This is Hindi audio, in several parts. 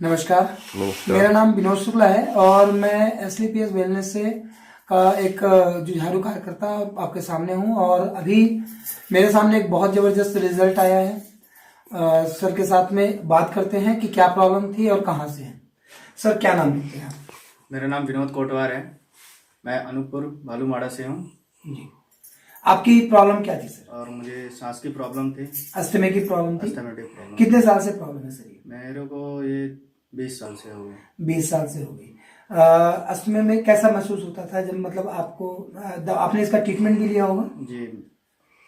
नमस्कार। नमस्कार। मेरा नाम विनोद शुक्ला है और मैं एसलीपीएस वेलनेस से का एक जुझारू कार्यकर्ता आपके सामने हूं और अभी मेरे सामने एक बहुत ज़बरदस्त रिजल्ट आया है। सर के साथ में बात करते हैं कि क्या प्रॉब्लम थी और कहां से है। सर क्या नाम लेते हैं आप? मेरा नाम विनोद कोटवार है। मैं अनूपपुर भालूमाड़ा से हूँ जी, आपकी प्रॉब्लम क्या थी सर? और मुझे सांस की प्रॉब्लम थी, अस्थमे की प्रॉब्लम थी। Asthmatic problem. कितने साल से प्रॉब्लम है सर ये? मेरे को ये 20 साल से हो गए। 20 साल से हो गई। अस्थमे में कैसा महसूस होता था जब मतलब आपको आपने इसका ट्रीटमेंट भी लिया होगा? जी,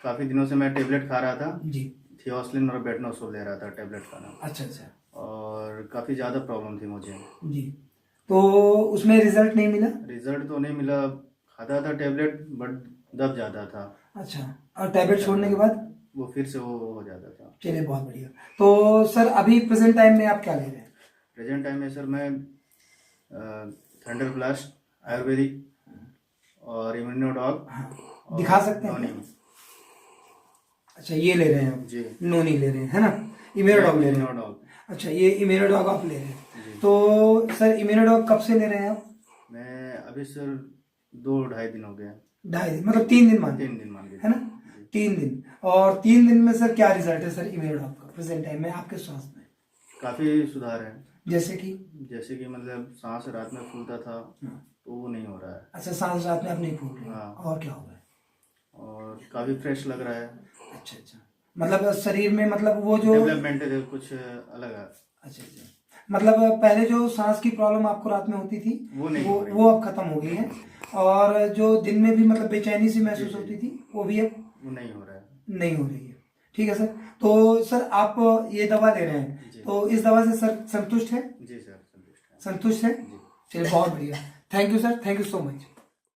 काफ़ी दिनों से मैं टेबलेट खा रहा था जी। थियोस्लिन और बेटनोसोल ले रहा था टेबलेट खाना। अच्छा अच्छा। और काफ़ी ज़्यादा प्रॉब्लम थी मुझे। जी, तो उसमें रिजल्ट नहीं मिला? रिजल्ट तो नहीं मिला, खाता था टेबलेट बट दब जाता था। अच्छा, और टैबलेट छोड़ने के बाद? वो फिर से वो हो जाता था। चलिए बहुत बढ़िया। तो सर अभी प्रेजेंट टाइम में आप क्या ले रहे हैं? प्रेजेंट टाइम में सर मैं थंडर ब्लास्ट आयुर्वेदिक और इम्यूनोडॉग दिखा सकते हैं क्या? अच्छा, ये ले रहे हैं आप? जी। नोनी ले रहे हैं, है ना? इम्यूनोडॉग ले रहे हैं? इम्यूनोडॉग। अच्छा, ये इम्यूनोडॉग आप ले रहे हैं। जी। तो सर इम्यूनोडॉग कब से ले रहे हैं आप? मैं अभी सर 2-2.5 दिन हो गए। 2.5 दिन मतलब 3 दिन मान 3 दिन मान के है ना? 3 दिन। और 3 दिन में सर क्या रिजल्ट है सर इम्यूनोडॉग का प्रेजेंट टाइम में आपके स्वास्थ्य में? काफी सुधार है। जैसे कि मतलब सांस रात में फूलता था तो वो नहीं हो रहा है। अच्छा, सांस रात में आप नहीं फूल रहे? हाँ। और क्या हो रहा है? और काफी फ्रेश लग रहा है। अच्छा अच्छा, मतलब शरीर में मतलब वो जो डेवलपमेंट कुछ अलग है। अच्छा अच्छा, मतलब पहले जो सांस की प्रॉब्लम आपको रात में होती थी वो नहीं हो रही। वो अब खत्म हो गई है। और जो दिन में भी मतलब बेचैनी सी महसूस होती थी वो भी अब वो नहीं हो रहा है। नहीं हो रही है। ठीक है सर। तो सर आप ये दवा ले रहे हैं तो इस दवा से सर संतुष्ट है? जी सर, संतुष्ट है। संतुष्ट है? चलिए बहुत बढ़िया। Thank you sir, thank you so much.